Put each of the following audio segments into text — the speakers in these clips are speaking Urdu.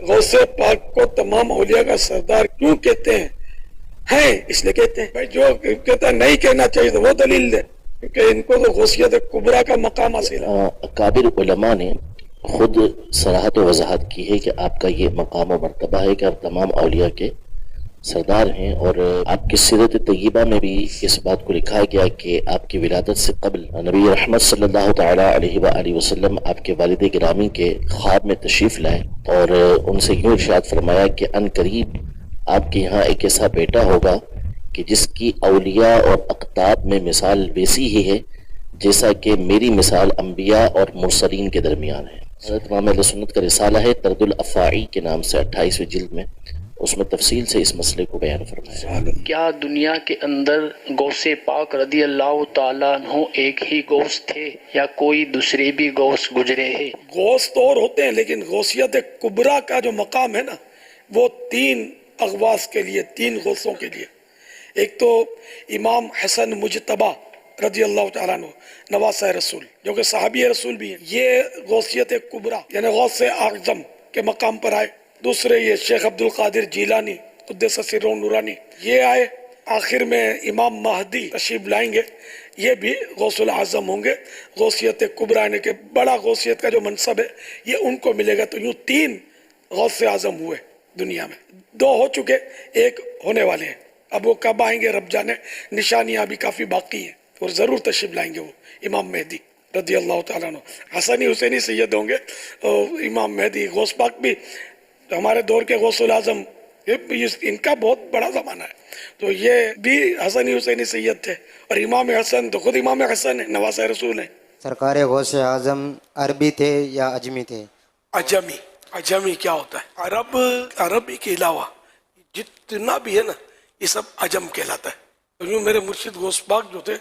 غوث پاک کو تمام اولیاء کا سردار کیوں کہتے ہیں اس لیے کہتے ہیں. بھائی جو کہتا ہے نہیں کہنا چاہیے تو وہ دلیل دے، کیونکہ ان کو تو غوثیت کبریٰ کا مقام حاصل ہے. اکابر علماء نے خود صراحت و وضاحت کی ہے کہ آپ کا یہ مقام و مرتبہ ہے کہ آپ تمام اولیاء کے سردار ہیں، اور آپ کی سیرت طیبہ میں بھی اس بات کو لکھا گیا کہ آپ کی ولادت سے قبل نبی رحمت صلی اللہ تعالی علیہ وآلہ وسلم آپ کے والد گرامی کے خواب میں تشریف لائے اور ان سے یوں ارشاد فرمایا کہ ان قریب آپ کے یہاں ایک ایسا بیٹا ہوگا کہ جس کی اولیاء اور اقطاب میں مثال ویسی ہی ہے جیسا کہ میری مثال انبیاء اور مرسلین کے درمیان ہے. حضرت امام اہل سنت کا رسالہ ہے ترد الافاعی کے نام سے 28ویں جلد میں، اس میں تفصیل سے اس مسئلے کو بیان فرمایا. کیا دنیا کے اندر غوث پاک رضی اللہ تعالیٰ عنہ ایک ہی غوث تھے یا کوئی دوسرے بھی غوث گزرے ہیں؟ غوث تو اور ہوتے ہیں، لیکن غوثیت کبریٰ کا جو مقام ہے نا وہ 3 اغواث کے لیے، 3 غوثوں کے لیے. ایک تو امام حسن مجتبی رضی اللہ تعالیٰ عنہ نواسہ رسول، جو کہ صحابی رسول بھی ہیں، یہ غوثیت کبریٰ یعنی غوث اعظم کے مقام پر آئے. دوسرے یہ شیخ عبد القادر جیلانی قدس سرہ نورانی، یہ آئے. آخر میں امام مہدی تشریف لائیں گے، یہ بھی غوث العظم ہوں گے. غوثیت کبریٰ یعنی کہ بڑا غوثیت کا جو منصب ہے یہ ان کو ملے گا. تو یوں 3 غوث اعظم ہوئے دنیا میں، 2 ہو چکے، 1 ہونے والے ہیں. اب وہ کب آئیں گے رب جانے، نشانیاں بھی کافی باقی ہیں اور ضرور تشریف لائیں گے وہ امام مہدی رضی اللہ تعالیٰ عنہ. حسنی حسینی سید ہوں گے اور امام مہدی. غوث پاک بھی ہمارے دور کے غوث العظم، ان کا بہت بڑا زمانہ ہے، تو یہ بھی حسنی حسینی سید تھے. اور امام حسن تو خود امام حسن ہے، نواسہ رسول ہیں. سرکار غوث اعظم عربی تھے یا اجمی تھے؟ عجمی کیا ہوتا ہے؟ عربی کے علاوہ جتنا بھی ہے نا یہ سب عجم کہلاتا ہے. تو یوں میرے مرشد غوث پاک جو تھے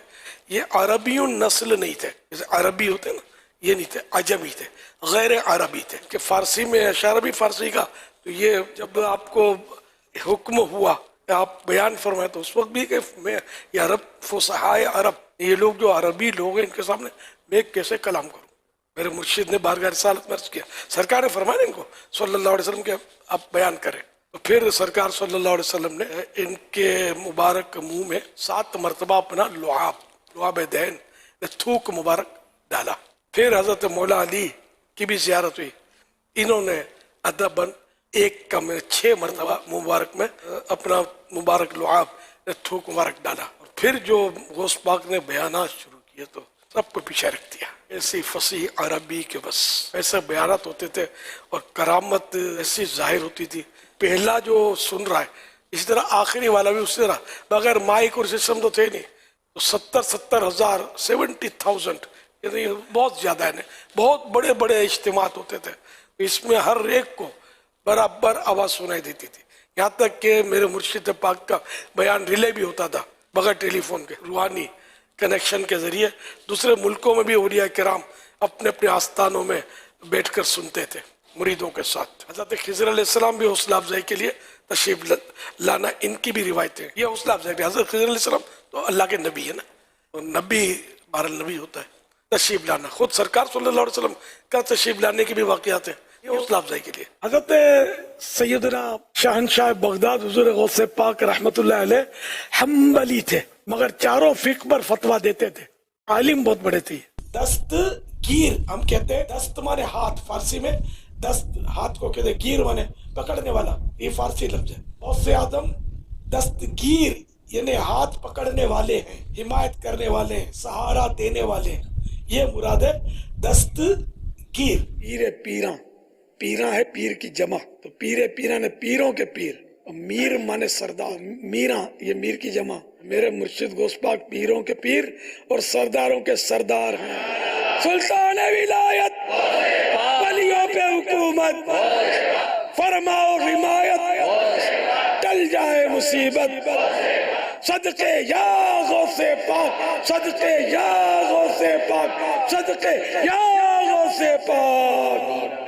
یہ عربیوں نسل نہیں تھے، جیسے عربی ہوتے نا یہ نہیں تھے، عجمی تھے، غیر عربی تھے. کہ فارسی میں اشارہ بھی فارسی کا، تو یہ جب آپ کو حکم ہوا آپ بیان فرمائے تو اس وقت بھی کہ میں یہ عرب فصحائے عرب، یہ لوگ جو عربی لوگ ہیں ان کے سامنے میں کیسے کلام کروں. میرے مرشد نے بارگاہ رسالت میں عرض کیا، سرکار نے فرمایا ان کو صلی اللہ علیہ وسلم کے آپ بیان کریں. تو پھر سرکار صلی اللہ علیہ وسلم نے ان کے مبارک منہ میں 7 مرتبہ اپنا لعاب دین تھوک مبارک ڈالا. پھر حضرت مولا علی کی بھی زیارت ہوئی، انہوں نے ادباً 1 کم 6 مرتبہ مبارک میں اپنا مبارک لعاب تھوک مبارک ڈالا. اور پھر جو غوث پاک نے بیانات شروع کیے تو سب کو پیچھے رکھ دیا. ایسی فصیح عربی کے بس ایسے بیانات ہوتے تھے اور کرامت ایسی ظاہر ہوتی تھی. پہلا جو سن رہا ہے اسی طرح آخری والا بھی اسی طرح، بغیر مائک اور سسٹم تو تھے نہیں. تو 70,000 70,000 یعنی بہت زیادہ ہے، بہت بڑے بڑے اجتماعات ہوتے تھے. اس میں ہر ایک کو برابر آواز سنائی دیتی تھی. یہاں تک کہ میرے مرشد پاک کا بیان ریلے بھی ہوتا تھا بغیر ٹیلی فون کے، روحانی کنیکشن کے ذریعے. دوسرے ملکوں میں بھی اولیاء کرام اپنے اپنے آستانوں میں بیٹھ کر سنتے تھے مریدوں کے ساتھ. حضرت خضر علیہ السلام بھی حوصلہ افزائی کے لیے تشریف لانا ان کی بھی روایتیں. یہ حوصلہ افزائی، حضرت خضر علیہ السلام تو اللہ کے نبی ہے نا، اور نبی بہرحال نبی ہوتا ہے. تشریف لانا خود سرکار صلی اللہ علیہ وسلم کا تشریف لانے کی بھی واقعات ہیں، یہ حوصلہ افزائی کے لیے. حضرت سیدنا شاہنشاہ بغداد حضور غوث پاک رحمت اللہ علیہ حنبلی تھے، مگر چاروں فقہ پر فتویٰ دیتے تھے. عالم بہت بڑے تھے. دستگیر ہم کہتے ہیں، دست مانے ہاتھ، فارسی میں دست ہاتھ کو کہتے ہیں، گیر مانے پکڑنے والا، یہ فارسی لفظ ہے. غوث اعظم دستگیر یعنی ہاتھ پکڑنے والے ہیں، حمایت کرنے والے ہیں، سہارا دینے والے ہیں، یہ مراد ہے دستگیر. پیراں ہے پیر کی جمع، تو پیراں نے پیروں کے پیر، میر مانے سردار، میراں یہ میر کی جمع. میرے مرشد غوث پاک پیروں کے پیر اور سرداروں کے سردار ہیں. سلطان ولایت، ولیوں پہ حکومت، فرماؤ حمایت، ٹل جائے مصیبت، صدقے یا غوث پاک، صدقے یا غوث پاک، صدقے یا غوث پاک.